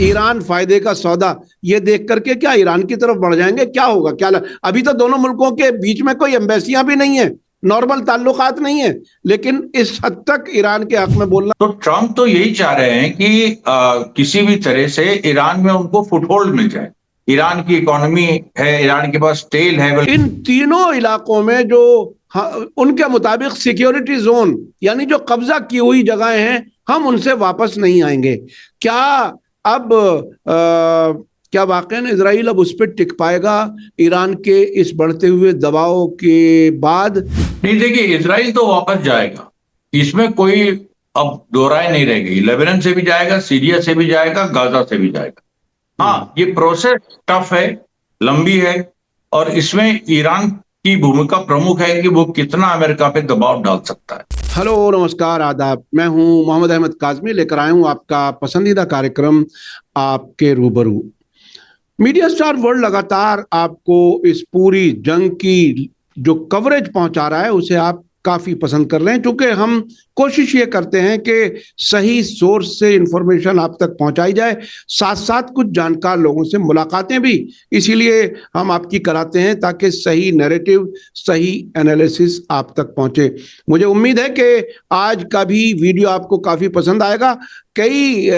Iran फायदे का सौदा, ये देख करके क्या ईरान की तरफ बढ़ जाएंगे? क्या होगा, अभी तो दोनों मुल्कों के बीच में कोई एम्बेसियां भी नहीं है, नॉर्मल ताल्लुकात नहीं है, लेकिन इस हद तक ईरान के हक में बोलना। तो ट्रम्प तो यही चाह रहे हैं कि किसी भी तरह से ईरान में उनको फुटहोल्ड मिल जाए। ईरान की इकोनॉमी है, ईरान के पास तेल है। इन तीनों इलाकों में जो उनके मुताबिक सिक्योरिटी जोन यानी जो कब्जा की हुई जगहें हैं, हम उनसे वापस नहीं आएंगे। क्या अब क्या वाकई इजराइल अब उस पर टिक पाएगा ईरान के इस बढ़ते हुए दबाव के बाद? नहीं, देखिए, इजराइल तो वापस जाएगा, इसमें कोई अब दो राय नहीं रह गई। लेबनान से भी जाएगा, सीरिया से भी जाएगा, गाजा से भी जाएगा। हाँ, ये प्रोसेस टफ है, लंबी है, और इसमें ईरान की भूमिका प्रमुख है कि वो कितना अमेरिका पे दबाव डाल सकता है। हेलो, नमस्कार, आदाब। मैं हूं मोहम्मद अहमद काज़मी, लेकर आया हूं आपका पसंदीदा कार्यक्रम आपके रूबरू। मीडिया स्टार वर्ल्ड लगातार आपको इस पूरी जंग की जो कवरेज पहुंचा रहा है उसे आप काफी पसंद कर रहे हैं, क्योंकि हम कोशिश ये करते हैं कि सही सोर्स से इंफॉर्मेशन आप तक पहुंचाई जाए, साथ साथ कुछ जानकार लोगों से मुलाकातें भी इसीलिए हम आपकी कराते हैं ताकि सही नैरेटिव, सही एनालिसिस आप तक पहुंचे। मुझे उम्मीद है कि आज का भी वीडियो आपको काफी पसंद आएगा। कई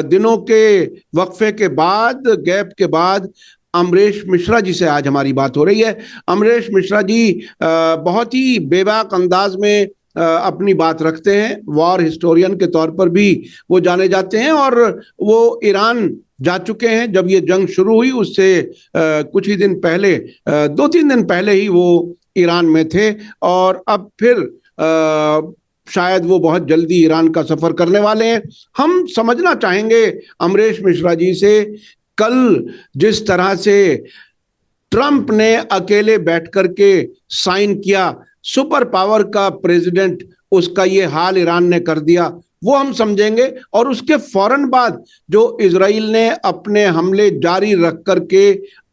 दिनों के वक्फे के बाद, गैप के बाद अमरेश मिश्रा जी से आज हमारी बात हो रही है। अमरेश मिश्रा जी बहुत ही बेबाक अंदाज में अपनी बात रखते हैं। वॉर हिस्टोरियन के तौर पर भी वो जाने जाते हैं और वो ईरान जा चुके हैं। जब ये जंग शुरू हुई उससे कुछ ही दिन पहले, 2-3 दिन पहले ही वो ईरान में थे, और अब फिर शायद वो बहुत जल्दी ईरान का सफर करने वाले हैं। हम समझना चाहेंगे अमरेश मिश्रा जी से, कल जिस तरह से ट्रंप ने अकेले बैठ करके साइन किया, सुपर पावर का प्रेसिडेंट, उसका ये हाल ईरान ने कर दिया, वो हम समझेंगे। और उसके फौरन बाद जो इजराइल ने अपने हमले जारी रख करके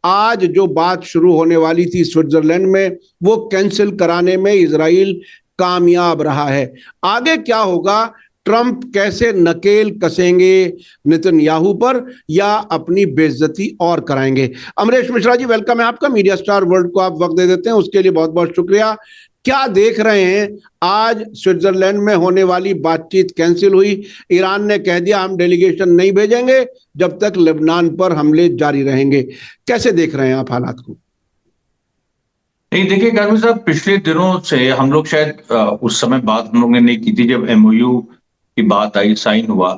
आज जो बात शुरू होने वाली थी स्विट्जरलैंड में, वो कैंसिल कराने में इजराइल कामयाब रहा है। आगे क्या होगा? ट्रंप कैसे नकेल कसेंगे नेतन्याहू पर या अपनी बेइज्जती और कराएंगे? अमरेश मिश्रा जी, वेलकम है आपका। मीडिया स्टार वर्ल्ड को आप वक्त दे देते हैं, उसके लिए बहुत बहुत शुक्रिया। क्या देख रहे हैं? आज स्विट्जरलैंड में होने वाली बातचीत कैंसिल हुई, ईरान ने कह दिया हम डेलीगेशन नहीं भेजेंगे जब तक लेबनान पर हमले जारी रहेंगे। कैसे देख रहे हैं आप हालात को? नहीं, देखिए काज़मी साहब, पिछले दिनों से हम लोग शायद उस समय बात हम लोग ने नहीं की थी जब एमओयू की बात आई, साइन हुआ।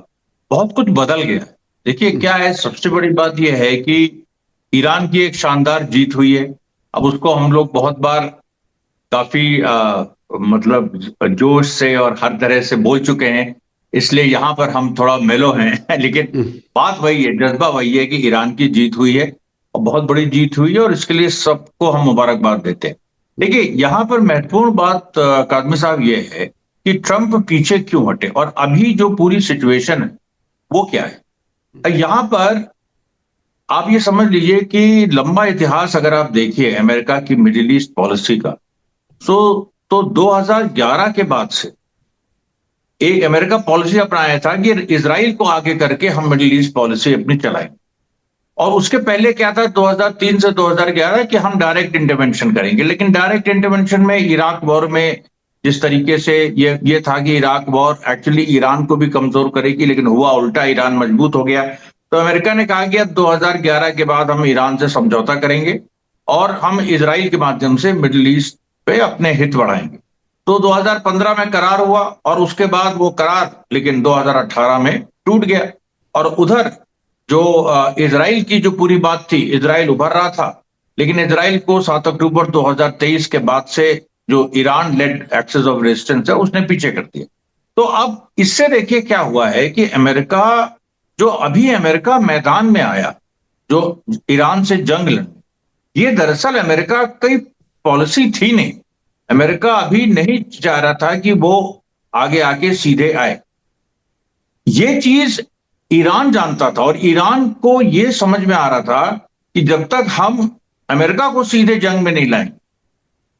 बहुत कुछ बदल गया। देखिए क्या है, सबसे बड़ी बात यह है कि ईरान की एक शानदार जीत हुई है। अब उसको हम लोग बहुत बार काफी मतलब जोश से और हर तरह से बोल चुके हैं, इसलिए यहां पर हम थोड़ा मेलो हैं लेकिन बात वही है, जज्बा वही है कि ईरान की जीत हुई है और बहुत बड़ी जीत हुई है, और इसके लिए सबको हम मुबारकबाद देते हैं। देखिए यहां पर महत्वपूर्ण बात काज़मी साहब ये है कि ट्रंप पीछे क्यों हटे और अभी जो पूरी सिचुएशन है वो क्या है। यहां पर आप ये समझ लीजिए कि लंबा इतिहास अगर आप देखिए अमेरिका की मिडिल ईस्ट पॉलिसी का, तो 2011 के बाद से एक अमेरिका पॉलिसी अपनाया था कि इजराइल को आगे करके हम मिडिल ईस्ट पॉलिसी अपनी चलाएं। और उसके पहले क्या था, 2003 से 2011 कि हम डायरेक्ट इंटरवेंशन करेंगे। लेकिन डायरेक्ट इंटरवेंशन में इराक वॉर में जिस तरीके से ये था कि इराक वॉर एक्चुअली ईरान को भी कमजोर करेगी, लेकिन हुआ उल्टा, ईरान मजबूत हो गया। तो अमेरिका ने कहा कि अब 2011 के बाद हम ईरान से समझौता करेंगे और हम इजराइल के माध्यम से मिडिल ईस्ट पे अपने हित बढ़ाएंगे। तो 2015 में करार हुआ और उसके बाद वो करार लेकिन 2018 में टूट गया। और उधर जो इजराइल की जो पूरी बात थी, इजराइल उभर रहा था, लेकिन इजराइल को 7 अक्टूबर 2023 के बाद से जो Iran led axis of resistance है उसने पीछे कर दिया। तो अब इससे देखिए क्या हुआ है कि अमेरिका, जो अभी अमेरिका मैदान में आया जो ईरान से जंग लड़ने, ये दरअसल अमेरिका की पॉलिसी थी नहीं। अमेरिका अभी नहीं चाह रहा था कि वो आगे आके सीधे आए। ये चीज ईरान जानता था और ईरान को ये समझ में आ रहा था कि जब तक हम अमेरिका को सीधे जंग में नहीं लाएंगे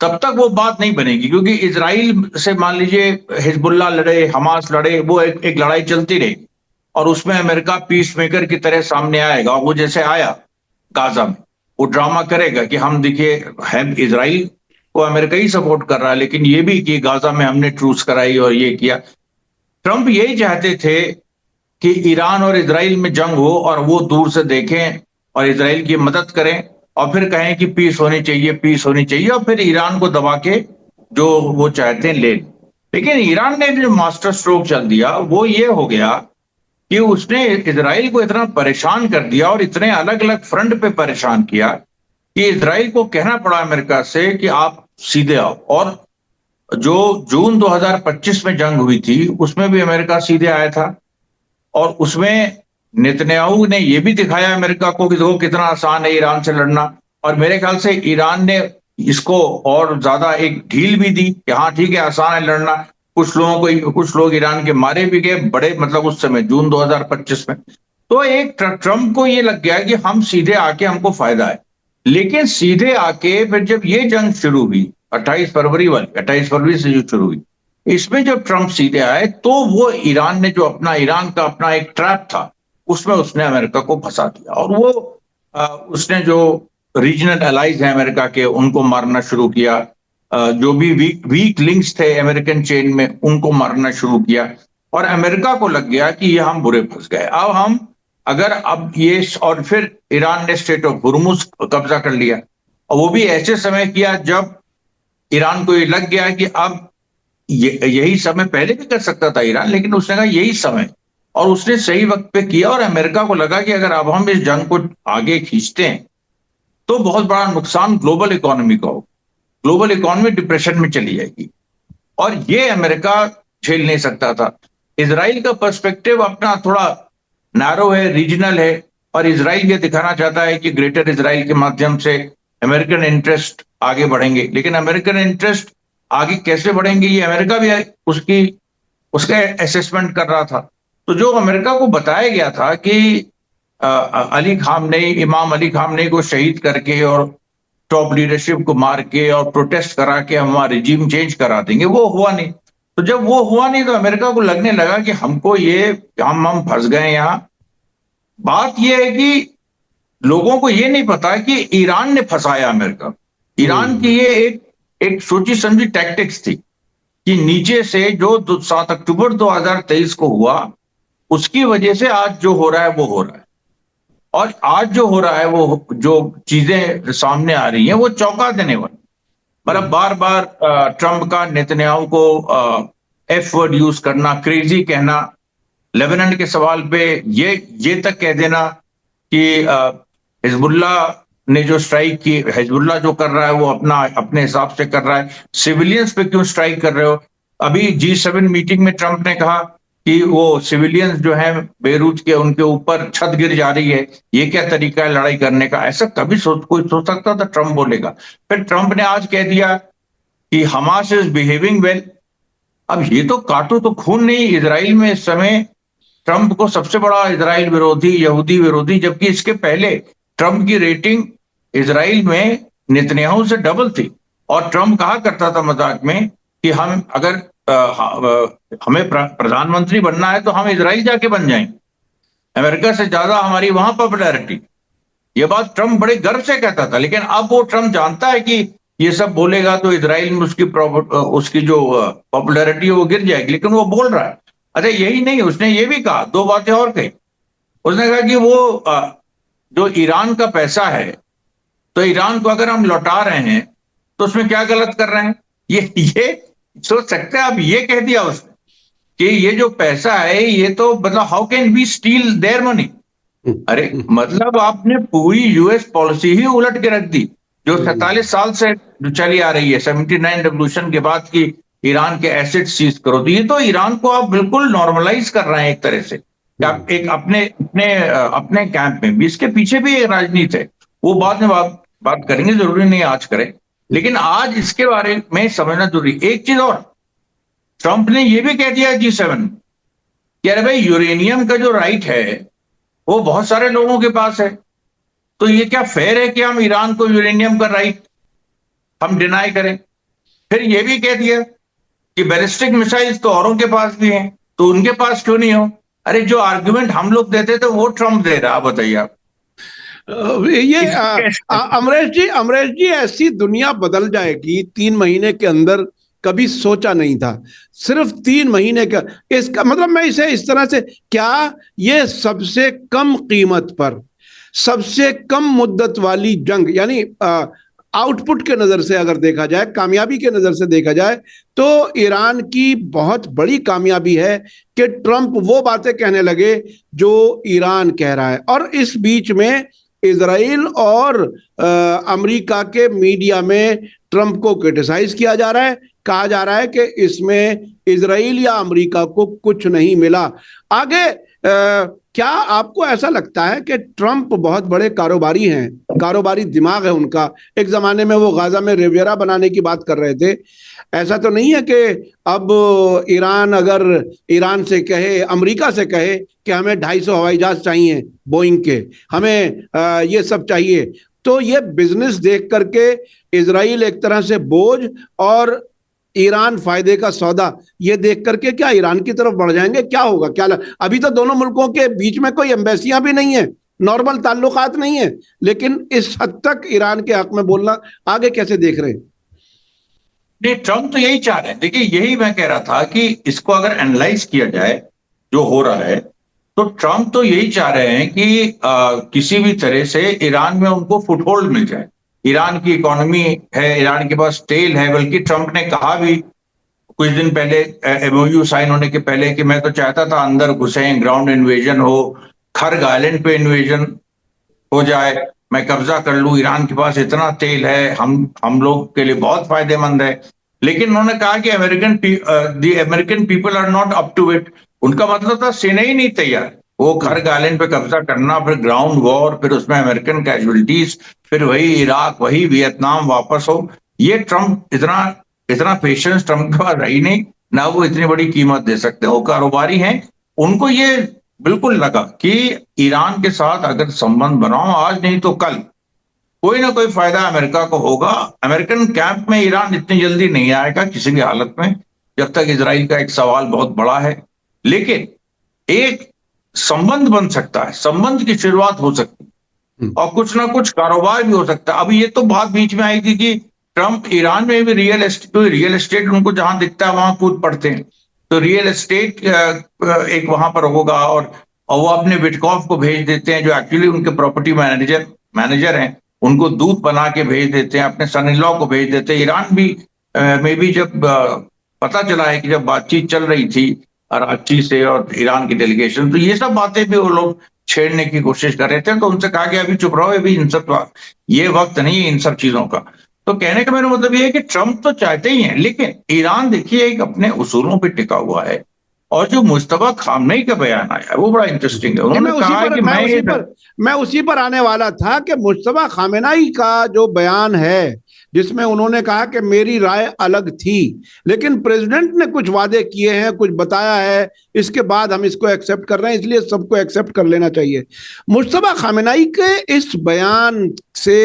तब तक वो बात नहीं बनेगी, क्योंकि इजराइल से मान लीजिए हिजबुल्लाह लड़े, हमास लड़े, वो एक लड़ाई चलती रहेगी और उसमें अमेरिका पीस मेकर की तरह सामने आएगा, वो जैसे आया गाजा में, वो ड्रामा करेगा कि हम देखिए, हम इजराइल को अमेरिका ही सपोर्ट कर रहा है, लेकिन ये भी कि गाजा में हमने ट्रूस कराई और ये किया। ट्रंप यही चाहते थे कि ईरान और इजराइल में जंग हो और वो दूर से देखें और इजराइल की मदद करें और फिर कहें कि पीस होनी चाहिए, पीस होनी चाहिए, और फिर ईरान को दबा के जो वो चाहते हैं ले। लेकिन ईरान ने जो मास्टर स्ट्रोक चल दिया वो ये हो गया कि उसने इजराइल को इतना परेशान कर दिया और इतने अलग अलग फ्रंट पे परेशान किया कि इजराइल को कहना पड़ा अमेरिका से कि आप सीधे आओ। और जो जून 2025 में जंग हुई थी उसमें भी अमेरिका सीधे आया था, और उसमें नेतन्याहू ने यह भी दिखाया अमेरिका को कि देखो कितना आसान है ईरान से लड़ना। और मेरे ख्याल से ईरान ने इसको और ज्यादा एक ढील भी दी कि हाँ ठीक है, आसान है लड़ना। कुछ लोग ईरान के मारे भी गए बड़े, मतलब उस समय जून 2025 में। तो एक ट्रंप को ये लग गया कि हम सीधे आके हमको फायदा है। लेकिन सीधे आके फिर जब ये जंग शुरू हुई 28 फरवरी से जो शुरू हुई, इसमें जब ट्रंप सीधे आए तो वो ईरान ने जो ईरान का अपना एक ट्रैप था उसमें उसने अमेरिका को फंसा दिया, और वो उसने जो रीजनल एलाइज हैं अमेरिका के उनको मारना शुरू किया। जो भी वीक लिंक्स थे अमेरिकन चेन में उनको मारना शुरू किया, और अमेरिका को लग गया कि ये हम बुरे फंस गए। अब ये, और फिर ईरान ने स्टेट ऑफ हुर्मुज कब्जा कर लिया, और वो भी ऐसे समय किया जब ईरान को ये लग गया कि अब यही समय, पहले भी कर सकता था ईरान, लेकिन उसने कहा यही समय, और उसने सही वक्त पे किया। और अमेरिका को लगा कि अगर अब हम इस जंग को आगे खींचते हैं तो बहुत बड़ा नुकसान ग्लोबल इकोनॉमी का हो, ग्लोबल इकोनॉमी डिप्रेशन में चली जाएगी, और ये अमेरिका झेल नहीं सकता था। इजराइल का पर्सपेक्टिव अपना थोड़ा नैरो है, रीजनल है, और इजराइल ये दिखाना चाहता है कि ग्रेटर इजराइल के माध्यम से अमेरिकन इंटरेस्ट आगे बढ़ेंगे। लेकिन अमेरिकन इंटरेस्ट आगे कैसे बढ़ेंगे ये अमेरिका भी उसका असेसमेंट कर रहा था। तो जो अमेरिका को बताया गया था कि इमाम अली खामनेई को शहीद करके और टॉप लीडरशिप को मार के और प्रोटेस्ट करा के हम रिजीम चेंज करा देंगे, वो हुआ नहीं। तो जब वो हुआ नहीं तो अमेरिका को लगने लगा कि हमको हम फंस गए यहां। बात यह है कि लोगों को ये नहीं पता कि ईरान ने फंसाया अमेरिका। ईरान की ये एक सोची समझी टैक्टिक्स थी कि नीचे से जो 7 अक्टूबर 2023 को हुआ उसकी वजह से आज जो हो रहा है वो हो रहा है, और आज जो हो रहा है वो जो चीजें सामने आ रही हैं वो चौंका देने वाली। मतलब बार बार ट्रंप का नेतन्याहू को एफ वर्ड यूज करना, क्रेजी कहना, लेबनान के सवाल पे ये तक कह देना कि हिजबुल्ला ने जो स्ट्राइक की, हिजबुल्ला जो कर रहा है वो अपने हिसाब से कर रहा है, सिविलियंस पे क्यों स्ट्राइक कर रहे हो। अभी G7 मीटिंग में ट्रंप ने कहा कि वो सिविलियंस जो है बेरूत के, उनके ऊपर छत गिर जा रही है, ये क्या तरीका है लड़ाई करने का। ऐसा कभी कोई सोच सकता था ट्रंप बोलेगा। फिर ट्रंप ने आज कह दिया कि हमास इज बिहेविंग वेल। अब ये तो काटो तो खून नहीं। इजराइल में इस समय ट्रंप को सबसे बड़ा इजराइल विरोधी, यहूदी विरोधी, जबकि इसके पहले ट्रंप की रेटिंग इजराइल में नेतन्याहू से डबल थी। और ट्रंप कहा करता था मजाक में कि हम अगर हमें प्रधानमंत्री बनना है तो हम इजराइल जाके बन जाएंगे, अमेरिका से ज्यादा हमारी वहां पॉपुलैरिटी। ये बात ट्रंप बड़े गर्व से कहता था। लेकिन अब वो ट्रंप जानता है कि ये सब बोलेगा तो इजराइल में उसकी जो पॉपुलैरिटी है वो गिर जाएगी, लेकिन वो बोल रहा है। अच्छा, यही नहीं, उसने ये भी कहा, 2 बातें और कही। उसने कहा कि वो जो ईरान का पैसा है, तो ईरान को अगर हम लौटा रहे हैं तो उसमें क्या गलत कर रहे हैं। ये सोच सकते हैं। अब ये कह दिया उसने कि ये जो पैसा है ये तो, मतलब how can we steal their money. अरे मतलब आपने पूरी यूएस पॉलिसी ही उलट के रख दी जो 47 साल से चली आ रही है, 79 रेवोल्यूशन के बाद की ईरान के एसेट सीज करो। तो ये तो ईरान को आप बिल्कुल नॉर्मलाइज कर रहे हैं एक तरह से। आप एक अपने कैंप में भी, इसके पीछे भी एक राजनीति है, वो बाद में बात करेंगे, जरूरी नहीं आज करें। लेकिन आज इसके बारे में समझना जरूरी। एक चीज और, ट्रंप ने यह भी कह दिया G7 कि अरे भाई यूरेनियम का जो राइट है वो बहुत सारे लोगों के पास है, तो ये क्या फेयर है कि हम ईरान को यूरेनियम का राइट हम डिनाई करें। फिर ये भी कह दिया कि बैलिस्टिक मिसाइल्स तो औरों के पास भी हैं, तो उनके पास क्यों नहीं हो। अरे जो आर्ग्यूमेंट हम लोग देते थे वो ट्रम्प दे रहा, बताइए आप। ये अमरेश जी ऐसी दुनिया बदल जाएगी 3 महीने के अंदर, कभी सोचा नहीं था। सिर्फ 3 महीने का, इसका मतलब मैं इसे इस तरह से, क्या ये सबसे कम कीमत पर सबसे कम मुद्दत वाली जंग, यानी आउटपुट के नजर से अगर देखा जाए, कामयाबी के नजर से देखा जाए, तो ईरान की बहुत बड़ी कामयाबी है कि ट्रंप वो बातें कहने लगे जो ईरान कह रहा है। और इस बीच में इजराइल और अमेरिका के मीडिया में ट्रंप को क्रिटिसाइज किया जा रहा है, कहा जा रहा है कि इसमें इजराइल या अमेरिका को कुछ नहीं मिला। आगे क्या आपको ऐसा लगता है कि ट्रंप बहुत बड़े कारोबारी हैं, कारोबारी दिमाग है उनका? एक जमाने में वो गाजा में रिवियरा बनाने की बात कर रहे थे। ऐसा तो नहीं है कि अब ईरान अगर ईरान से कहे, अमेरिका से कहे कि हमें 250 हवाई जहाज चाहिए बोइंग के, हमें ये सब चाहिए, तो ये बिजनेस देख करके इजराइल एक तरह से बोझ और ईरान फायदे का सौदा, ये देख करके क्या ईरान की तरफ बढ़ जाएंगे? क्या होगा, क्या अभी तो दोनों मुल्कों के बीच में कोई एम्बेसियां भी नहीं है, नॉर्मल ताल्लुकात नहीं है, लेकिन इस हद तक ईरान के हक में बोलना, आगे कैसे देख रहे हैं? नहीं, ट्रम्प तो यही चाह रहे हैं। देखिए, यही मैं कह रहा था कि इसको अगर एनालाइज किया जाए जो हो रहा है, तो ट्रम्प तो यही चाह रहे हैं कि किसी भी तरह से ईरान में उनको फुटहोल्ड मिल जाए। ईरान की इकोनॉमी है, ईरान के पास तेल है, बल्कि ट्रम्प ने कहा भी कुछ दिन पहले एमओयू साइन होने के पहले कि मैं तो चाहता था अंदर घुसे, ग्राउंड इन्वेजन हो, खर्ग आइलैंड पे इन्वेजन हो जाए, मैं कब्जा कर लूं, ईरान के पास इतना तेल है, हम लोग के लिए बहुत फायदेमंद है। लेकिन उन्होंने कहा कि American people are not up to it. उनका मतलब था सेना ही नहीं तैयार, वो खर्ग आइलैंड पे कब्जा करना, फिर ग्राउंड वॉर, फिर उसमें अमेरिकन कैजुअलिटीज, फिर वही इराक, वही वियतनाम वापस हो। ये ट्रम्प इतना इतना पेशेंस ट्रम्प के पास रही नहीं, ना वो इतनी बड़ी कीमत दे सकते। वो कारोबारी हैं, उनको ये बिल्कुल लगा कि ईरान के साथ अगर संबंध बनाओ आज नहीं तो कल, कोई ना कोई फायदा अमेरिका को होगा। अमेरिकन कैंप में ईरान इतनी जल्दी नहीं आएगा किसी भी हालत में, जब तक इजराइल का एक सवाल बहुत बड़ा है। लेकिन एक संबंध बन सकता है, संबंध की शुरुआत हो सकती है, और कुछ ना कुछ कारोबार भी हो सकता है। अब ये तो बात बीच में आई थी कि ट्रम्प ईरान में भी रियल एस्टेट उनको जहां दिखता है वहां कूद पड़ते हैं, तो रियल एस्टेट एक वहां पर होगा, और वो अपने विटकॉफ को भेज देते हैं जो एक्चुअली उनके प्रॉपर्टी मैनेजर हैं, उनको दूत बना के भेज देते हैं, अपने सन इन लॉ को भेज देते हैं। ईरान भी में भी जब पता चला है कि जब बातचीत चल रही थी कराची से और ईरान की डेलीगेशन, तो ये सब बातें भी वो लोग छेड़ने की कोशिश कर रहे थे। तो उनसे कहा गया अभी चुप रहो, अभी इन सब ये वक्त नहीं है इन सब चीजों का। तो कहने का मेरा मतलब ये है कि ट्रम्प तो चाहते ही हैं, लेकिन ईरान देखिए एक अपने उसूलों पर टिका हुआ है। और जो मुस्तफा खामनेई का बयान आया वो बड़ा इंटरेस्टिंग है। उन्होंने कहा कि मैं उसी पर आने वाला था कि मुस्तफा खामेनेई का जो बयान है, जिसमें उन्होंने कहा कि मेरी राय अलग थी, लेकिन प्रेसिडेंट ने कुछ वादे किए हैं, कुछ बताया है, इसके बाद हम इसको एक्सेप्ट कर रहे हैं, इसलिए सबको एक्सेप्ट कर लेना चाहिए। मुस्तफा खामेनेई के इस बयान से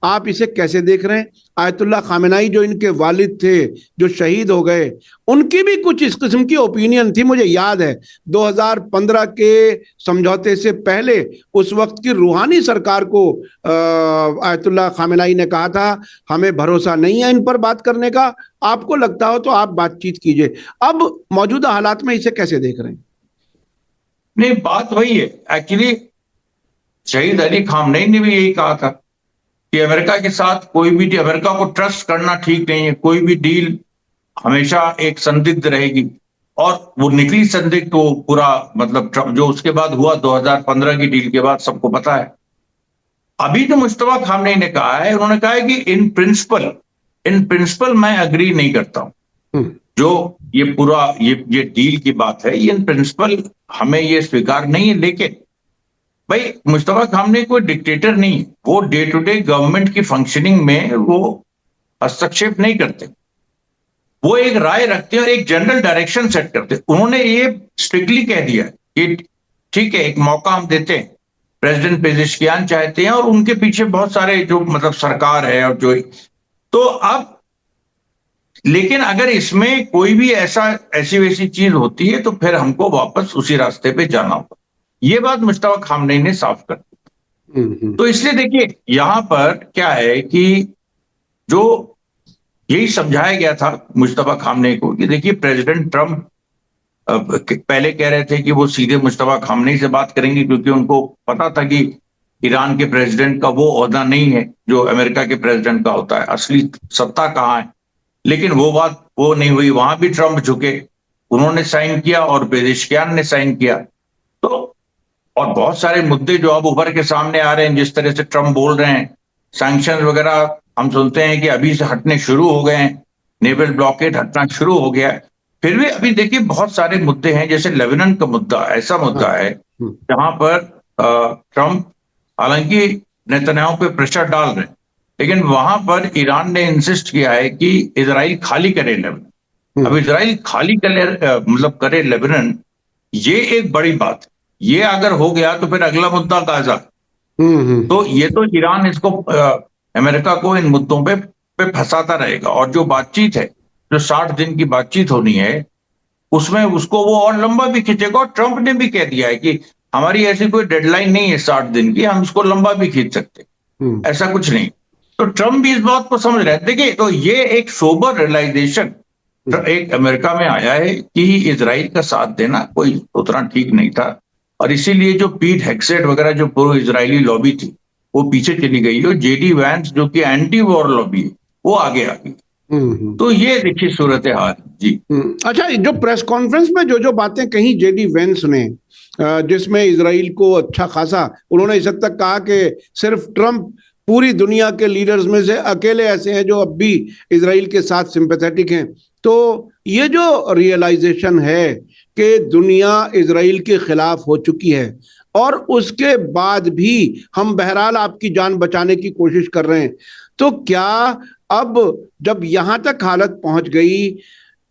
आप इसे कैसे देख रहे हैं? आयतुल्लाह खामेनेई जो इनके वालिद थे, जो शहीद हो गए, उनकी भी कुछ इस किस्म की ओपिनियन थी। मुझे याद है 2015 के समझौते से पहले उस वक्त की रूहानी सरकार को आयतुल्लाह खामेनेई ने कहा था हमें भरोसा नहीं है इन पर बात करने का, आपको लगता हो तो आप बातचीत कीजिए। अब मौजूदा हालात में इसे कैसे देख रहे हैं? नहीं, बात वही है एक्चुअली। शहीद अली खामनेई ने भी यही कहा था कि अमेरिका के साथ कोई भी, अमेरिका को ट्रस्ट करना ठीक नहीं है, कोई भी डील हमेशा एक संदिग्ध रहेगी। और वो निकली संदिग्ध, तो पूरा मतलब जो उसके बाद हुआ 2015 की डील के बाद सबको पता है। अभी तो मुस्तफा खामनेई ने कहा है, उन्होंने कहा है कि इन प्रिंसिपल मैं अग्री नहीं करता हूं। जो ये पूरा ये डील की बात है, ये इन प्रिंसिपल हमें ये स्वीकार नहीं है। लेकिन भाई मुस्तफा खामनेई कोई डिक्टेटर नहीं है, वो डे टू डे गवर्नमेंट की फंक्शनिंग में वो हस्तक्षेप नहीं करते, वो एक राय रखते हैं और एक जनरल डायरेक्शन सेट करते हैं। उन्होंने ये स्ट्रिक्टली कह दिया कि ठीक है, एक मौका हम देते हैं, प्रेसिडेंट पेजेश्कियान चाहते हैं, और उनके पीछे बहुत सारे जो मतलब सरकार है और जो, तो अब लेकिन अगर इसमें कोई भी ऐसी वैसी चीज होती है तो फिर हमको वापस उसी रास्ते पे जाना होगा। ये बात मुश्तबा खामनेई ने साफ कर दी। तो इसलिए देखिए यहां पर क्या है कि जो यही समझाया गया था मुश्तबा खामनेई को कि देखिए प्रेसिडेंट ट्रंप पहले कह रहे थे कि वो सीधे मुश्तबा खामनेई से बात करेंगे क्योंकि उनको पता था कि ईरान के प्रेसिडेंट का वो ओहदा नहीं है जो अमेरिका के प्रेसिडेंट का होता है, असली सत्ता कहाँ है। लेकिन वो नहीं हुई, वहां भी ट्रंप झुके, उन्होंने साइन किया और पेजेश्कियान ने साइन किया। तो और बहुत सारे मुद्दे जो अब उभर के सामने आ रहे हैं, जिस तरह से ट्रंप बोल रहे हैं, सैंक्शन वगैरह हम सुनते हैं कि अभी से हटने शुरू हो गए हैं, नेवल ब्लॉकेड हटना शुरू हो गया है। फिर भी अभी देखिए बहुत सारे मुद्दे हैं, जैसे लेबनान का मुद्दा ऐसा मुद्दा है जहां पर ट्रंप हालांकि नेतन्याहू पे प्रेशर डाल रहे हैं, लेकिन वहां पर ईरान ने इंसिस्ट किया है कि इजराइल खाली करे लेबनान। अब इजराइल खाली करे मतलब करे लेबनान, ये एक बड़ी बात है। ये अगर हो गया तो फिर अगला मुद्दा गाजा। तो ये तो ईरान इसको अमेरिका को इन मुद्दों पे फंसाता रहेगा। और जो बातचीत है, जो 60 दिन की बातचीत होनी है, उसमें उसको वो और लंबा भी खींचेगा। और ट्रंप ने भी कह दिया है कि हमारी ऐसी कोई डेडलाइन नहीं है 60 दिन की, हम इसको लंबा भी खींच सकते, ऐसा कुछ नहीं। तो ट्रंप भी इस बात को समझ रहे हैं। देखिए तो ये एक सोबर रियलाइजेशन एक अमेरिका में आया है कि इजराइल का साथ देना कोई उतना ठीक नहीं था, और इसीलिए जो पीट हेग्सेट वगैरह जो प्रो इजरायली लॉबी थी वो पीछे चली गई है। जेडी वैंस जो कि एंटी वॉर लॉबी है वो आगे आ गई। तो ये देखिए सूरत हाल जी। अच्छा, जो प्रेस कॉन्फ्रेंस में जो बातें कही जेडी वेंस ने, जिसमें इजराइल को अच्छा खासा, उन्होंने इस हद तक कहा कि सिर्फ ट्रंप पूरी दुनिया के लीडर्स में से अकेले ऐसे हैं जो अब भी इजराइल के साथ सिंपैथेटिक हैं। तो ये जो रियलाइजेशन है कि दुनिया इजराइल के खिलाफ हो चुकी है और उसके बाद भी हम बहरहाल आपकी जान बचाने की कोशिश कर रहे हैं, तो क्या अब जब यहां तक हालत पहुंच गई,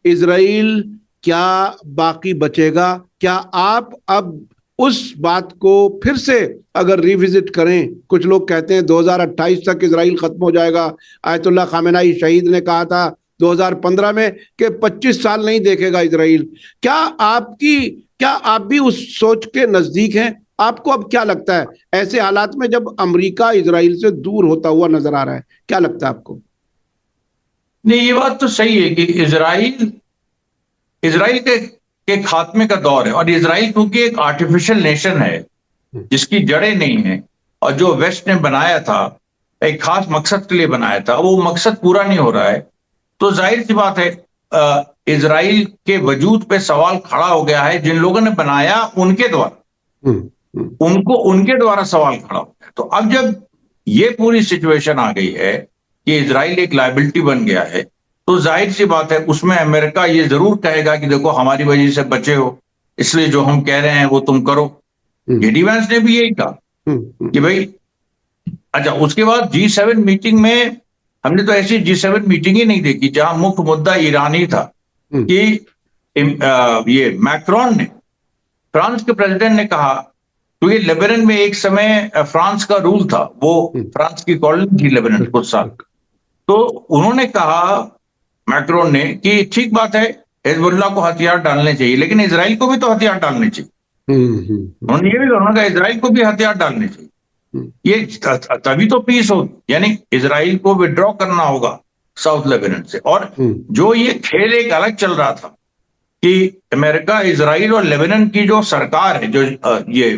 इजराइल क्या बाकी बचेगा? क्या आप अब उस बात को फिर से अगर रिविजिट करें, कुछ लोग कहते हैं 2028 तक इजराइल खत्म हो जाएगा। आयतुल्लाह खामेनाई शहीद ने कहा था 2015 में कि 25 साल नहीं देखेगा इजराइल। क्या आप भी उस सोच के नजदीक हैं? आपको अब क्या लगता है ऐसे हालात में जब अमेरिका इजराइल से दूर होता हुआ नजर आ रहा है, क्या लगता है आपको? नहीं, ये बात तो सही है कि इजराइल के खात्मे का दौर है। और इजराइल क्योंकि एक आर्टिफिशियल नेशन है जिसकी जड़ें नहीं है, और जो वेस्ट ने बनाया था एक खास मकसद के लिए बनाया था, वो मकसद पूरा नहीं हो रहा है। तो जाहिर सी बात है इजराइल के वजूद पे सवाल खड़ा हो गया है। जिन लोगों ने बनाया उनके द्वारा सवाल खड़ा हो गया। तो अब जब ये पूरी सिचुएशन आ गई है कि इजराइल एक लायबिलिटी बन गया है, तो जाहिर सी बात है उसमें अमेरिका ये जरूर कहेगा कि देखो हमारी वजह से बचे हो, इसलिए जो हम कह रहे हैं वो तुम करो। जेडी वैंस ने भी यही कहा कि भाई अच्छा। उसके बाद G7 मीटिंग में हमने तो ऐसी G7 मीटिंग ही नहीं देखी जहां मुख्य मुद्दा ईरान ही था कि ये मैक्रोन ने, फ्रांस के प्रेसिडेंट ने कहा, क्योंकि लेबनान में एक समय फ्रांस का रूल था, वो फ्रांस की कॉलोनी थी लेबनान कुछ साल। तो उन्होंने कहा मैक्रोन ने कि ठीक बात है हिजबुल्लाह को हथियार डालने चाहिए, लेकिन इजराइल को भी तो हथियार डालने चाहिए। उन्होंने ये भी कहा इजराइल को भी हथियार डालने चाहिए, ये तभी तो पीस हो। यानी इजराइल को विड्रॉ करना होगा साउथ लेबनान से। और जो ये खेल एक अलग चल रहा था कि अमेरिका, इजराइल और लेबनान की जो सरकार है, जो ये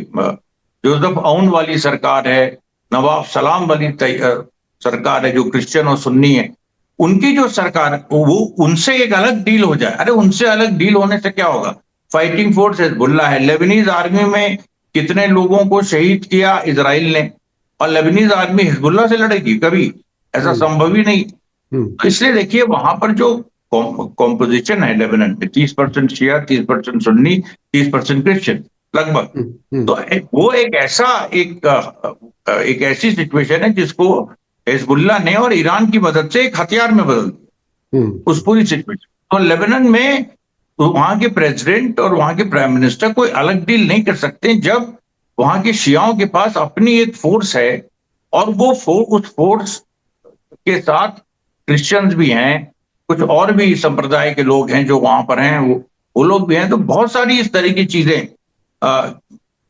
जोसेफ औन वाली सरकार है, नवाब सलाम वाली सरकार है जो क्रिश्चियन और सुन्नी है, उनकी जो सरकार, वो उनसे एक अलग डील हो जाए। अरे उनसे अलग डील होने से क्या होगा? फाइटिंग फोर्स हिजबुल्लाह है। लेबनीज आर्मी में कितने लोगों को शहीद किया इजराइल ने, और लेबनीज आर्मी हिजबुल्लाह से लड़ेगी? कभी ऐसा संभव ही नहीं। तो इसलिए देखिए वहां पर जो कॉम्पोजिशन है लेबनान में, 30% शिया, 30% सुन्नी, 30% क्रिश्चियन लगभग। तो वो एक ऐसी सिचुएशन है जिसको हिजबुल्लाह ने और ईरान की मदद से एक हथियार में बदल दिया उस पूरी सिचुएशन। तो लेबनान में वहां के प्रेसिडेंट और वहां के प्राइम मिनिस्टर कोई अलग डील नहीं कर सकते जब वहां के शियाओं के पास अपनी एक फोर्स है, और वो उस फोर्स के साथ क्रिश्चियंस भी हैं, कुछ और भी संप्रदाय के लोग हैं जो वहां पर हैं, वो लोग भी हैं। तो बहुत सारी इस तरह की चीजें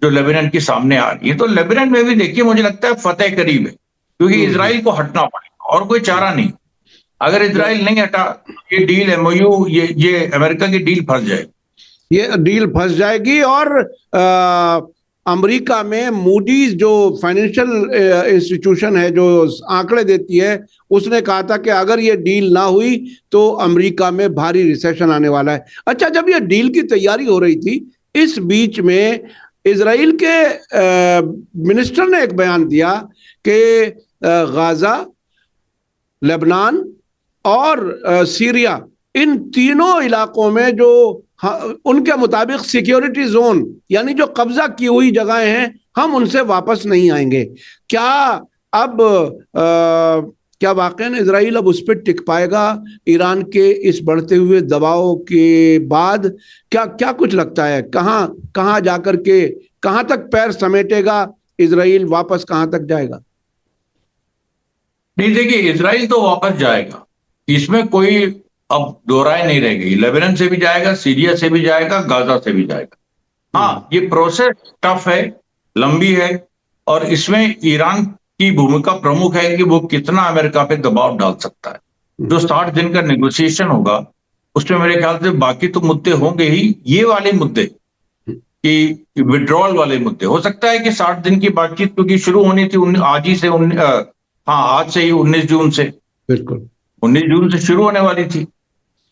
जो लेबनान के सामने आ रही है। तो लेबनान में भी देखिए मुझे लगता है फतेह करीब है, क्योंकि इजराइल को हटना पड़ेगा और कोई चारा नहीं। अगर इजराइल नहीं हटा, ये डील एमओयू, ये अमेरिका की डील फंस जाएगी। ये डील फंस जाएगी। और अमेरिका में मूडीज जो फाइनेंशियल इंस्टीट्यूशन है, जो आंकड़े देती है, उसने कहा था कि अगर ये डील ना हुई तो अमेरिका में भारी रिसेशन आने वाला है। अच्छा, जब ये डील की तैयारी हो रही थी, इस बीच में इजराइल के मिनिस्टर ने एक बयान दिया कि गाजा, लेबनान और सीरिया, इन तीनों इलाकों में जो उनके मुताबिक सिक्योरिटी जोन, यानी जो कब्जा की हुई जगहें हैं, हम उनसे वापस नहीं आएंगे। क्या अब क्या वाकई इजराइल अब उस पर टिक पाएगा ईरान के इस बढ़ते हुए दबाव के बाद? क्या क्या कुछ लगता है, कहां जाकर के कहां तक पैर समेटेगा इजराइल, वापस कहां तक जाएगा? नहीं, देखिए इजराइल तो वापस जाएगा, इसमें कोई अब दो राय नहीं रह गई। लेबनान से भी जाएगा, सीरिया से भी जाएगा, गाजा से भी जाएगा। हाँ, ये प्रोसेस टफ है, लंबी है, और इसमें ईरान की भूमिका प्रमुख है कि वो कितना अमेरिका पे दबाव डाल सकता है। जो 60 दिन का नेगोशिएशन होगा, उसमें मेरे ख्याल से बाकी तो मुद्दे होंगे ही, ये वाले मुद्दे कि विड्रॉल वाले मुद्दे। हो सकता है कि 60 दिन की बातचीत क्योंकि शुरू होनी थी आज ही से, आज से ही 19 जून से, बिल्कुल 19 जून से शुरू होने वाली थी।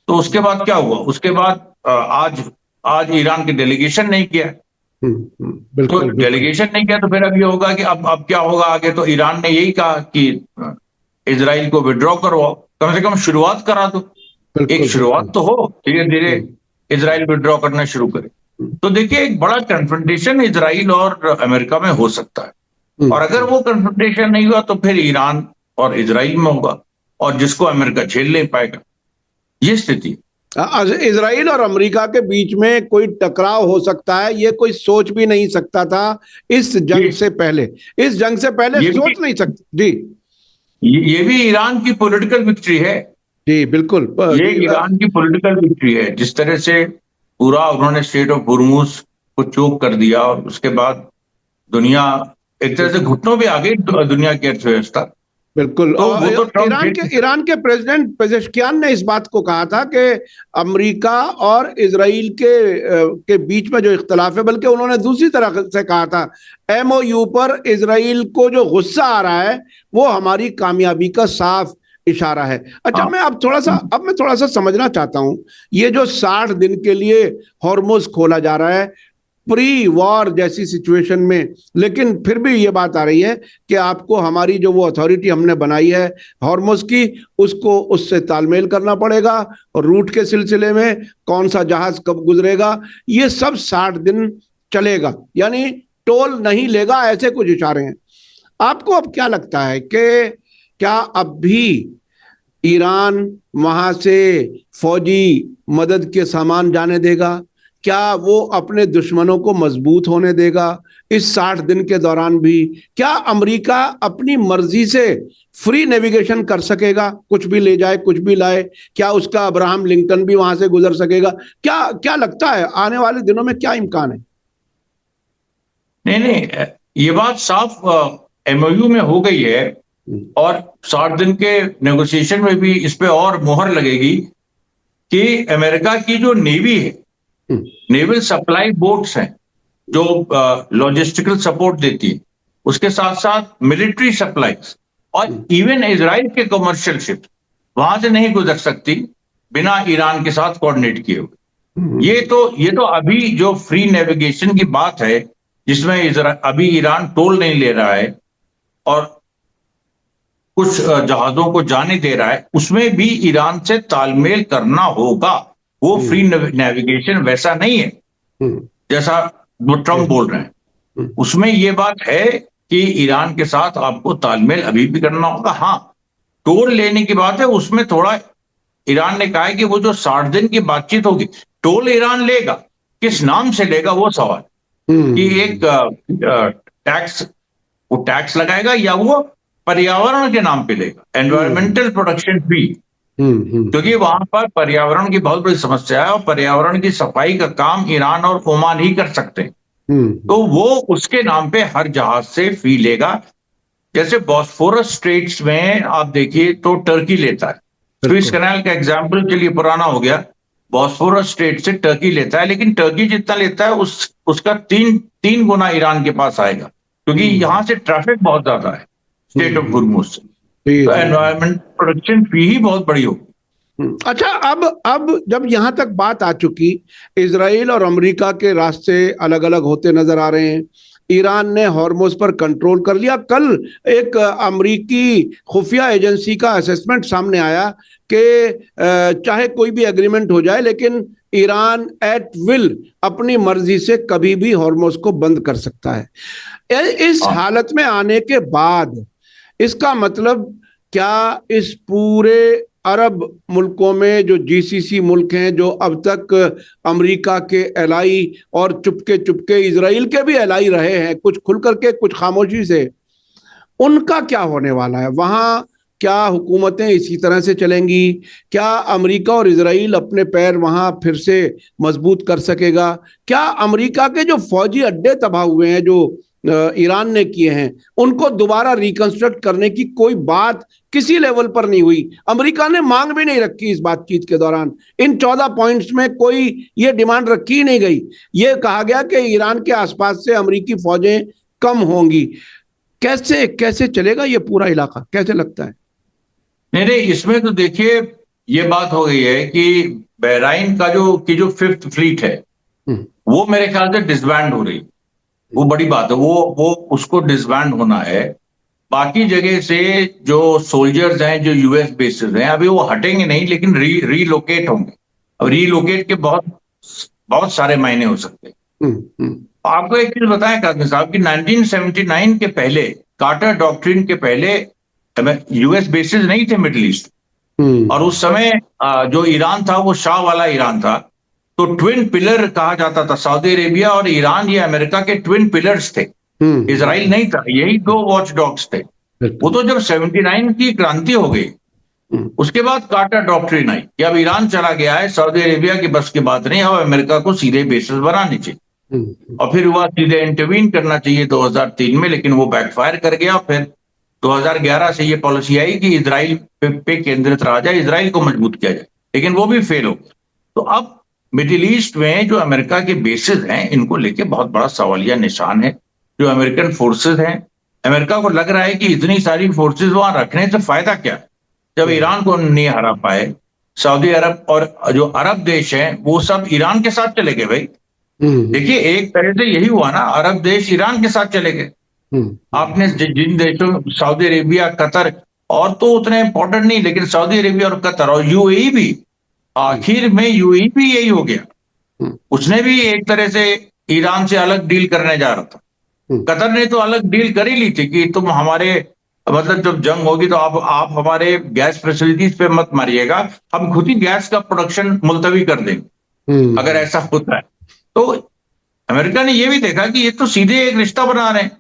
तो उसके बाद क्या हुआ? उसके बाद आज ईरान की डेलीगेशन नहीं किया। तो डेलीगेशन नहीं किया, तो फिर अब ये होगा कि अब क्या होगा आगे? तो ईरान ने यही कहा कि इजराइल को विड्रॉ करवाओ, कम से कम शुरुआत करा दो, एक शुरुआत तो हो, धीरे धीरे इजराइल विड्रॉ करना शुरू करे। तो देखिए, एक बड़ा कन्फ्रंटेशन इजराइल और अमेरिका में हो सकता है, और अगर वो कन्फ्रंटेशन नहीं हुआ तो फिर ईरान और इजराइल में होगा, और जिसको अमेरिका झेल नहीं पाएगा, ये स्थिति। इजराइल और अमेरिका के बीच में कोई टकराव हो सकता है, ये कोई सोच भी नहीं सकता था इस जंग से पहले। इस जंग से पहले सोच नहीं सकती जी। ये भी ईरान की पॉलिटिकल विक्ट्री है जी, बिल्कुल। ये ईरान की पॉलिटिकल विक्ट्री है, जिस तरह से पूरा उन्होंने स्टेट ऑफ हुर्मुज को चोक कर दिया, और उसके बाद दुनिया एक तरह से घुटनों पे आ गई, दुनिया की अर्थव्यवस्था। बिल्कुल। तो ईरान के प्रेसिडेंट पेजेश्कियान ने इस बात को कहा था कि अमेरिका और इजराइल के बीच में जो इख्तलाफ है, बल्कि उन्होंने दूसरी तरह से कहा था, एमओयू पर इजराइल को जो गुस्सा आ रहा है वो हमारी कामयाबी का साफ इशारा है। अच्छा, मैं थोड़ा सा समझना चाहता हूं, ये जो 60 दिन के लिए हॉर्मुज खोला जा रहा है प्री वॉर जैसी सिचुएशन में, लेकिन फिर भी ये बात आ रही है कि आपको हमारी जो वो अथॉरिटी हमने बनाई है हॉर्मुज की, उससे तालमेल करना पड़ेगा, और रूट के सिलसिले में कौन सा जहाज कब गुजरेगा, ये सब 60 दिन चलेगा, यानी टोल नहीं लेगा, ऐसे कुछ इशारे हैं। आपको अब क्या लगता है कि क्या अब भी ईरान वहां से फौजी मदद के सामान जाने देगा? क्या वो अपने दुश्मनों को मजबूत होने देगा इस 60 दिन के दौरान भी? क्या अमेरिका अपनी मर्जी से फ्री नेविगेशन कर सकेगा, कुछ भी ले जाए कुछ भी लाए? क्या उसका अब्राहम लिंकन भी वहां से गुजर सकेगा? क्या लगता है आने वाले दिनों में क्या इम्कान है? नहीं, ये बात साफ एमओयू में हो गई है, और 60 दिन के नेगोशिएशन में भी इस पे और मोहर लगेगी कि अमेरिका की जो नेवी है, नेवल सप्लाई बोट्स हैं जो लॉजिस्टिकल सपोर्ट देती है, उसके साथ साथ मिलिट्री सप्लाईज, और इवन इजराइल के कमर्शियल शिप वहां से नहीं गुजर सकती बिना ईरान के साथ कोऑर्डिनेट किए हुए। ये तो अभी जो फ्री नेविगेशन की बात है, जिसमें अभी ईरान टोल नहीं ले रहा है और कुछ जहाजों को जाने दे रहा है, उसमें भी ईरान से तालमेल करना होगा। वो फ्री नेविगेशन वैसा नहीं है जैसा वो ट्रम्प बोल रहे हैं। उसमें ये बात है कि ईरान के साथ आपको तालमेल अभी भी करना होगा। हाँ, टोल लेने की बात है, उसमें थोड़ा ईरान ने कहा है कि वो जो 60 दिन की बातचीत होगी, टोल ईरान लेगा, किस नाम से लेगा वो सवाल, कि एक टैक्स लगाएगा या वो पर्यावरण के नाम पे लेगा, एनवायरमेंटल प्रोटेक्शन फी, क्योंकि वहां पर पर्यावरण की बहुत बड़ी समस्या है और पर्यावरण की सफाई का काम ईरान और ओमान ही कर सकते हैं। तो वो उसके नाम पे हर जहाज से फी लेगा। जैसे बॉस्फोरस स्ट्रेट्स में आप देखिए तो टर्की लेता है। स्विस कैनाल का एग्जाम्पल चलिए पुराना हो गया, बॉस्फोरस स्ट्रेट से टर्की लेता है, लेकिन टर्की जितना लेता है उसका तीन गुना ईरान के पास आएगा, क्योंकि यहां से ट्रैफिक बहुत ज्यादा है स्टेट ऑफ हुर्मुज से। तो एनवायरमेंट प्रोटेक्शन फी ही बहुत बड़ी होगी। अच्छा, अब जब यहां तक बात आ चुकी, इजराइल और अमेरिका के रास्ते अलग अलग होते नजर आ रहे हैं। ईरान ने हॉर्मुज पर कंट्रोल कर लिया। कल एक अमेरिकी खुफिया एजेंसी का असेसमेंट सामने आया कि चाहे कोई भी एग्रीमेंट हो जाए, लेकिन ईरान एट विल अपनी मर्जी से कभी भी हॉर्मुज को बंद कर सकता है। इस हालत में आने के बाद इसका मतलब क्या इस पूरे अरब मुल्कों में जो जीसीसी मुल्क हैं, जो अब तक अमेरिका के एलाई और चुपके चुपके इजराइल के भी एलाई रहे हैं, कुछ खुल करके कुछ खामोशी से, उनका क्या होने वाला है? वहां क्या हुकूमतें इसी तरह से चलेंगी? क्या अमेरिका और इजराइल अपने पैर वहां फिर से मजबूत कर सकेगा? क्या अमेरिका के जो फौजी अड्डे तबाह हुए हैं जो ईरान ने किए हैं, उनको दोबारा रिकंस्ट्रक्ट करने की कोई बात किसी लेवल पर नहीं हुई? अमेरिका ने मांग भी नहीं रखी इस बातचीत के दौरान। इन 14 पॉइंट्स में कोई ये डिमांड रखी ही नहीं गई। ये कहा गया कि ईरान के आसपास से अमेरिकी फौजें कम होंगी। कैसे कैसे चलेगा ये पूरा इलाका, कैसे लगता है? नहीं, इसमें तो देखिए ये बात हो गई है कि बहराइन का जो 5th फ्लीट है वो मेरे ख्याल से डिसबैंड हो रही है। वो बड़ी बात है, वो उसको डिसबैंड होना है। बाकी जगह से जो सोल्जर्स हैं, जो यूएस बेसिस हैं, अभी वो हटेंगे नहीं, लेकिन रीलोकेट होंगे। अब रीलोकेट के बहुत सारे मायने हो सकते हैं। आपको एक चीज बताएं काज़मी साहब कि 1979 के पहले, कार्टर डॉक्ट्रिन के पहले यूएस बेसिस नहीं थे मिडिल ईस्ट। और उस समय जो ईरान था वो शाह वाला ईरान था। तो ट्विन पिलर कहा जाता था, सऊदी अरेबिया और ईरान ये अमेरिका के ट्विन पिलर्स थे। इजराइल नहीं था, यही 2 वॉच डॉग्स थे। वो तो जब 79 की क्रांति हो गई, उसके बाद कार्टर डॉक्ट्रिन आई कि अब ईरान चला गया है, सऊदी अरेबिया की बस की बात नहीं, अब अमेरिका को सीधे बेसिस बनानी चाहिए। और फिर हुआ सीधे इंटरवीन करना चाहिए 2003 में, लेकिन वो बैकफायर कर गया। फिर 2011 से ये पॉलिसी आई कि इजराइल पे केंद्रित रहा जाए, इजराइल को मजबूत किया जाए, लेकिन वो भी फेल हो गया। तो अब मिडिल ईस्ट में जो अमेरिका के बेसिस हैं, इनको लेके बहुत बड़ा सवालिया निशान है। जो अमेरिकन फोर्सेस हैं, अमेरिका को लग रहा है कि इतनी सारी फोर्सेस वहां रखने से फायदा क्या, जब ईरान को नहीं हरा पाए। सऊदी अरब और जो अरब देश हैं वो सब ईरान के साथ चले गए। भाई देखिए, एक तरह से यही हुआ ना, अरब देश ईरान के साथ चले गए। आपने जिन देशों, सऊदी अरेबिया, कतर, और तो उतने इंपॉर्टेंट नहीं, लेकिन सऊदी अरेबिया और कतर और यूएई भी, आखिर में यूएई भी यही हो गया। उसने भी एक तरह से ईरान से अलग डील करने जा रहा था। कतर ने तो अलग डील कर ही ली थी कि तुम हमारे, मतलब जब जंग होगी तो आप हमारे गैस फैसिलिटीज पे मत मारिएगा, हम खुद ही गैस का प्रोडक्शन मुलतवी कर देंगे अगर ऐसा होता है। तो अमेरिका ने यह भी देखा कि ये तो सीधे एक रिश्ता बना रहे हैं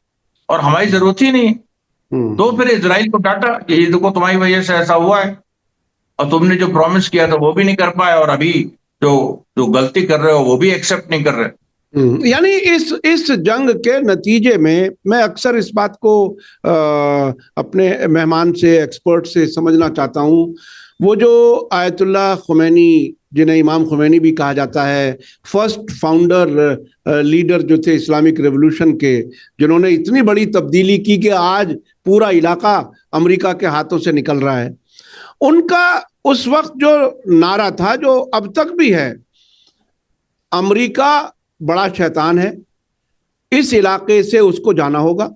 और हमारी जरूरत ही नहीं है। तो फिर इजराइल को डांटा कि ये देखो तुम्हारी वजह से ऐसा हुआ है और तुमने जो प्रॉमिस किया था वो भी नहीं कर पाए, और अभी जो गलती कर रहे हो वो भी एक्सेप्ट नहीं कर रहे। यानी इस जंग के नतीजे में मैं अक्सर इस बात को अपने मेहमान से, एक्सपर्ट से समझना चाहता हूं। वो जो आयतुल्ला खुमैनी, जिन्हें इमाम खुमैनी भी कहा जाता है, फर्स्ट फाउंडर लीडर जो थे इस्लामिक रेवोल्यूशन के, जिन्होंने इतनी बड़ी तब्दीली की कि आज पूरा इलाका अमेरिका के हाथों से निकल रहा है, उनका उस वक्त जो नारा था, जो अब तक भी है, अमेरिका बड़ा शैतान है, इस इलाके से उसको जाना होगा।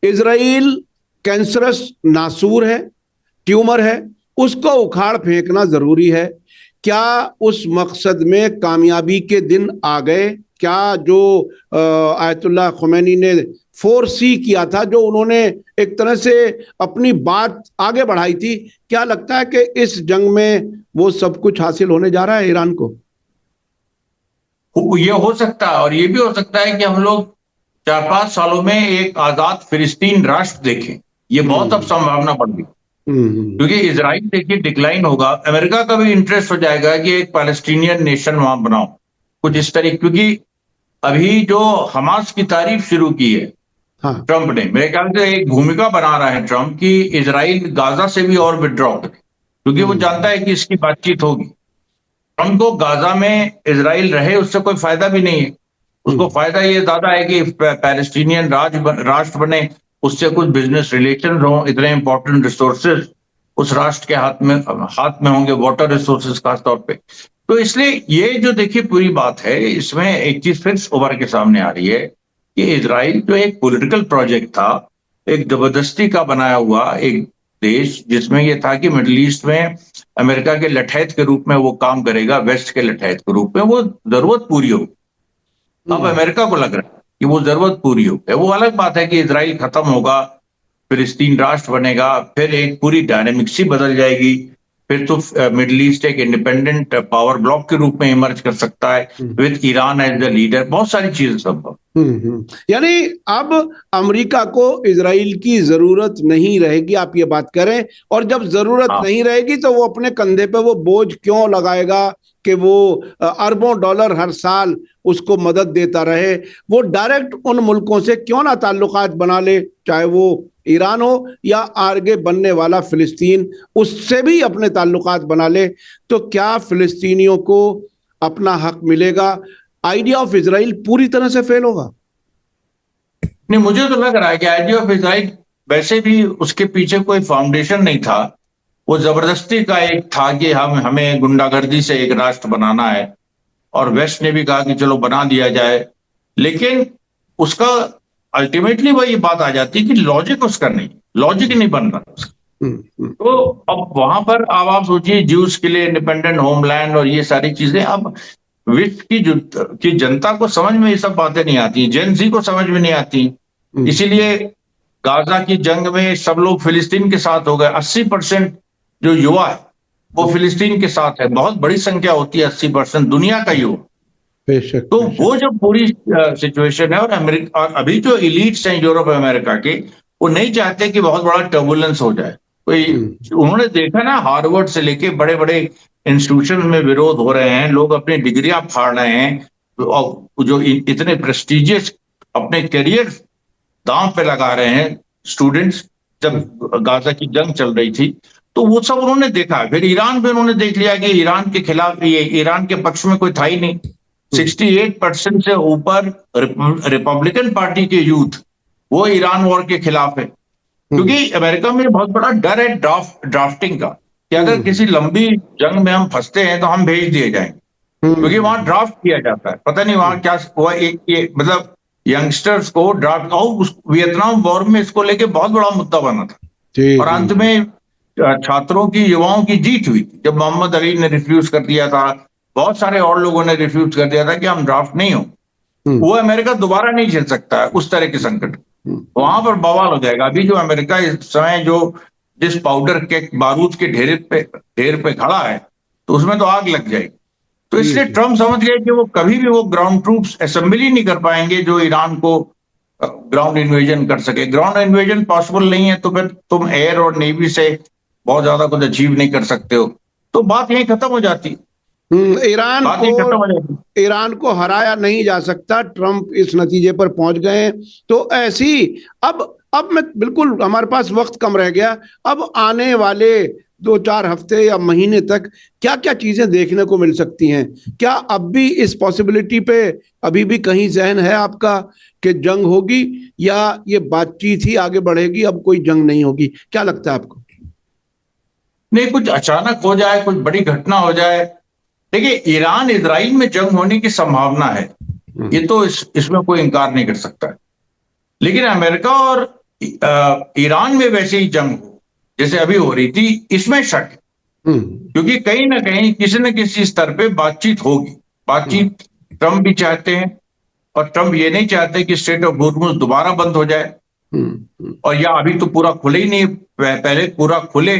इजराइल कैंसरस नासूर है, ट्यूमर है, उसको उखाड़ फेंकना जरूरी है। क्या उस मकसद में कामयाबी के दिन आ गए? क्या जो आयतुल्ला खुमैनी ने 4C किया था, जो उन्होंने एक तरह से अपनी बात आगे बढ़ाई थी, क्या लगता है कि इस जंग में वो सब कुछ हासिल होने जा रहा है ईरान को? ये हो सकता है, और ये भी हो सकता है कि हम लोग 4-5 सालों में एक आजाद फिलिस्तीन राष्ट्र देखें। ये बहुत अब संभावना बढ़ गई। क्योंकि इजराइल देखिए डिक्लाइन होगा, अमेरिका का भी इंटरेस्ट हो जाएगा कि एक पैलेस्टीनियन नेशन वहां बनाओ, कुछ इस तरीके। क्योंकि अभी जो हमास की तारीफ शुरू की है हाँ। ट्रंप ने, मेरे ख्याल से एक भूमिका बना रहा है ट्रंप कि इजराइल गाजा से भी और विड्रॉ करे, क्योंकि वो जानता है कि इसकी बातचीत होगी। ट्रंप को गाजा में इजराइल रहे उससे कोई फायदा भी नहीं है, उसको फायदा ये ज्यादा है कि पैलेस्टीनियन राष्ट्र बने, उससे कुछ बिजनेस रिलेशन हो, इतने इंपॉर्टेंट रिसोर्सेज उस राष्ट्र के हाथ में होंगे, वाटर रिसोर्सेज खास तौर पे। तो इसलिए ये जो देखिए पूरी बात है, इसमें एक चीज फिर उभर के सामने आ रही है कि इजराइल जो एक पॉलिटिकल प्रोजेक्ट था, एक जबरदस्ती का बनाया हुआ एक देश, जिसमें ये था कि मिडिल ईस्ट में अमेरिका के लठैत के रूप में वो काम करेगा, वेस्ट के लठैत के रूप में, वो जरूरत पूरी हो। अब अमेरिका को लग रहा है कि वो जरूरत पूरी हो गई। वो अलग बात है कि इजराइल खत्म होगा, फिलिस्तीन राष्ट्र बनेगा, फिर एक पूरी डायनेमिक्स ही बदल जाएगी, फिर तो मिडिल ईस्ट एक इंडिपेंडेंट पावर ब्लॉक के रूप में इमर्ज कर सकता है with Iran as the leader, बहुत सारी चीजें संभव। यानी अब अमेरिका को इजराइल की जरूरत नहीं रहेगी, आप ये बात करें, और जब जरूरत नहीं रहेगी तो वो अपने कंधे पे वो बोझ क्यों लगाएगा कि वो अरबों डॉलर हर साल उसको मदद देता रहे। वो डायरेक्ट उन मुल्कों से क्यों ना ताल्लुकात बना ले, चाहे वो ईरान हो या आगे बनने वाला फिलिस्तीन, उससे भी अपने ताल्लुकात बना ले, तो क्या फिलिस्तीनियों को अपना हक मिलेगा? आइडिया ऑफ इजराइल पूरी तरह से फेल होगा? नहीं, मुझे तो लग रहा है कि आइडिया ऑफ इजराइल वैसे भी उसके पीछे कोई फाउंडेशन नहीं था, वो जबरदस्ती का एक था कि हमें गुंडागर्दी से एक राष्ट्र बनाना है, और वेस्ट ने भी कहा कि चलो बना दिया जाए। लेकिन उसका अल्टीमेटली वही बात आ जाती है कि लॉजिक उसका नहीं, लॉजिक नहीं बन रहा। तो अब वहां पर अब आप सोचिए, ज्यूज के लिए इंडिपेंडेंट होमलैंड और ये सारी चीजें, अब विश्व की जनता को समझ में ये सब बातें नहीं आती, जेन ज़ी को समझ में नहीं आती। इसीलिए गाजा की जंग में सब लोग फिलिस्तीन के साथ हो गए। 80% जो युवा है वो फिलिस्तीन के साथ है, बहुत बड़ी संख्या होती है 80% दुनिया का युवा। तो वो जो पूरी सिचुएशन है, और अभी जो इलीट्स हैं यूरोप अमेरिका के, वो नहीं चाहते कि बहुत बड़ा टर्बुलेंस हो जाए। कोई उन्होंने देखा ना, हार्वर्ड से लेके बड़े बड़े इंस्टीट्यूशन में विरोध हो रहे हैं, लोग अपनी डिग्रियां फाड़ रहे हैं, और जो इतने प्रेस्टिजियस अपने करियर दांव पे लगा रहे हैं स्टूडेंट्स, जब गाजा की जंग चल रही थी, तो वो सब उन्होंने देखा। फिर ईरान पे उन्होंने देख लिया कि ईरान के खिलाफ, ये ईरान के पक्ष में कोई था ही नहीं। 68% से ऊपर रिपब्लिकन पार्टी के यूथ वो ईरान वॉर के खिलाफ है, क्योंकि अमेरिका में बहुत बड़ा डर है ड्राफ्टिंग का, कि अगर किसी लंबी जंग में हम फंसते हैं तो हम भेज दिए जाएंगे, क्योंकि वहां ड्राफ्ट किया जाता है। पता नहीं वहां क्या हुआ, एक मतलब यंगस्टर्स को ड्राफ्ट, और वियतनाम वॉर में इसको लेके बहुत बड़ा मुद्दा बना था, और अंत में छात्रों की, युवाओं की जीत हुई जब मोहम्मद अली ने रिफ्यूज कर दिया था, बहुत सारे और लोगों ने रिफ्यूज कर दिया था कि हम ड्राफ्ट नहीं हो। वो अमेरिका दोबारा नहीं झेल सकता है उस तरह के संकट, वहां पर बवाल हो जाएगा। अभी जो अमेरिका इस समय जो जिस पाउडर के बारूद के ढेर पे खड़ा है, तो उसमें तो आग लग जाएगी। तो इसलिए ट्रम्प समझ गए कि वो कभी भी वो ग्राउंड ट्रूप्स असेंबल ही नहीं कर पाएंगे जो ईरान को ग्राउंड इन्वेजन कर सके। ग्राउंड इन्वेजन पॉसिबल नहीं है तो फिर तुम एयर और नेवी से बहुत ज्यादा कुछ अचीव नहीं कर सकते हो, तो बात यही खत्म हो जाती। ईरान को हराया नहीं जा सकता, ट्रंप इस नतीजे पर पहुंच गए हैं। तो ऐसी अब मैं बिल्कुल, हमारे पास वक्त कम रह गया, अब आने वाले 2-4 हफ्ते या महीने तक क्या क्या चीजें देखने को मिल सकती हैं? क्या अब भी इस पॉसिबिलिटी पे अभी भी कहीं जहन है आपका कि जंग होगी, या ये बातचीत ही आगे बढ़ेगी, अब कोई जंग नहीं होगी? क्या लगता है आपको? नहीं, कुछ अचानक हो जाए, कुछ बड़ी घटना हो जाए। देखिए, ईरान इजराइल में जंग होने की संभावना है, ये तो इसमें कोई इंकार नहीं कर सकता है। लेकिन अमेरिका और ईरान में वैसे ही जंग हो जैसे अभी हो रही थी, इसमें शक है, क्योंकि कहीं ना कहीं किसी न किसी स्तर पे बातचीत होगी। बातचीत ट्रंप भी चाहते हैं, और ट्रंप ये नहीं चाहते कि स्ट्रेट ऑफ हॉर्मुज़ दोबारा बंद हो जाए, और या अभी तो पूरा खुले ही नहीं, पहले पूरा खुले,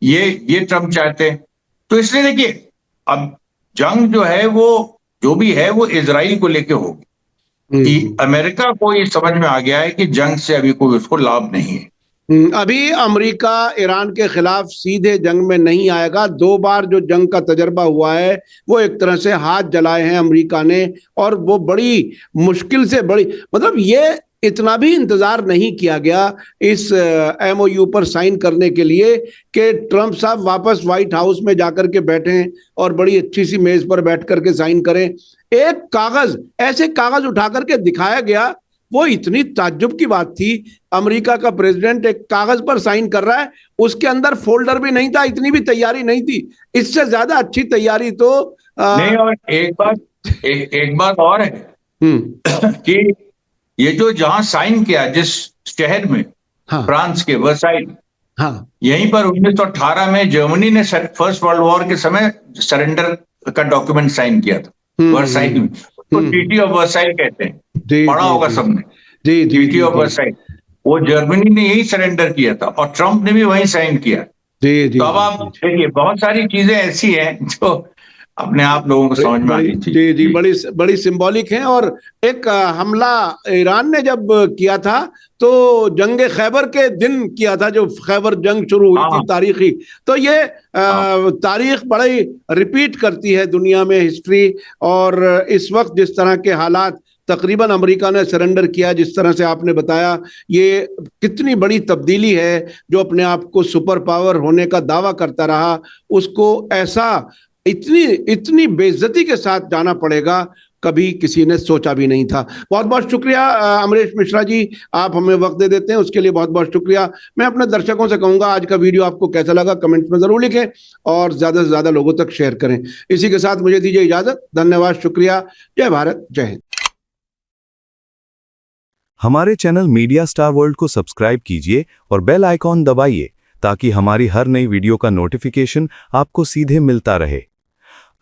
ये ट्रंप चाहते हैं। तो इसलिए देखिए, अब जंग जो है वो जो भी है वो इजराइल को लेके होगी। अमेरिका को ये समझ में आ गया है कि जंग से अभी कोई उसको लाभ नहीं है, अभी अमेरिका ईरान के खिलाफ सीधे जंग में नहीं आएगा। 2 बार जो जंग का तजर्बा हुआ है वो एक तरह से हाथ जलाए हैं अमेरिका ने, और वो बड़ी मुश्किल से बड़ी, मतलब ये इतना भी इंतजार नहीं किया गया इस एमओयू पर साइन करने के लिए कि ट्रंप साहब वापस व्हाइट हाउस में जाकर के बैठें और बड़ी अच्छी सी मेज पर बैठ करके साइन करें। एक कागज, ऐसे कागज उठा करके दिखाया गया, वो इतनी ताज्जुब की बात थी। अमेरिका का प्रेसिडेंट एक कागज पर साइन कर रहा है, उसके अंदर फोल्डर भी नहीं था, इतनी भी तैयारी नहीं थी। इससे ज्यादा अच्छी तैयारी तो नहीं। और एक बात और है कि ये जो जहां साइन किया, जिस शहर में, हाँ, फ्रांस के वर्साइल, हाँ, यहीं पर 1918 में जर्मनी ने फर्स्ट वर्ल्ड वॉर के समय सरेंडर का डॉक्यूमेंट साइन किया था वर्साइल में। तो ट्रीटी ऑफ वर्साइल कहते हैं, पढ़ा होगा सबने, ट्रीटी ऑफ वर्साइल। वो जर्मनी ने यही सरेंडर किया था और ट्रंप ने भी वही साइन किया। तो अब आप देखिए, बहुत सारी चीजें ऐसी हैं जो अपने आप लोगों को समझ में आनी चाहिए। जी, बड़ी सिंबॉलिक है। और एक हमला ईरान ने जब किया था तो जंग खैबर के दिन किया था, जो खैबर जंग शुरू हुई थी तारीखी। तो ये तारीख बड़ी रिपीट करती है दुनिया में, हिस्ट्री। और इस वक्त जिस तरह के हालात, तकरीबन अमेरिका ने सरेंडर किया, जिस तरह से आपने बताया, ये कितनी बड़ी तब्दीली है। जो अपने आप को सुपर पावर होने का दावा करता रहा, उसको ऐसा इतनी बेइज्जती के साथ जाना पड़ेगा, कभी किसी ने सोचा भी नहीं था। बहुत बहुत शुक्रिया अमरीश मिश्रा जी, आप हमें वक्त दे देते हैं, उसके लिए बहुत बहुत शुक्रिया। मैं अपने दर्शकों से कहूंगा, आज का वीडियो आपको कैसा लगा कमेंट्स में जरूर लिखें और ज्यादा से ज्यादा लोगों तक शेयर करें। इसी के साथ मुझे दीजिए इजाजत। धन्यवाद, शुक्रिया। जय भारत, जय हिंद। हमारे चैनल मीडिया स्टार वर्ल्ड को सब्सक्राइब कीजिए और बेल आइकॉन दबाइए ताकि हमारी हर नई वीडियो का नोटिफिकेशन आपको सीधे मिलता रहे।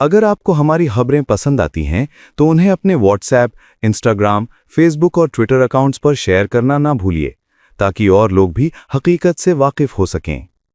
अगर आपको हमारी खबरें पसंद आती हैं तो उन्हें अपने व्हाट्सएप, इंस्टाग्राम, फेसबुक और ट्विटर अकाउंट्स पर शेयर करना ना भूलिए ताकि और लोग भी हकीकत से वाकिफ हो सकें।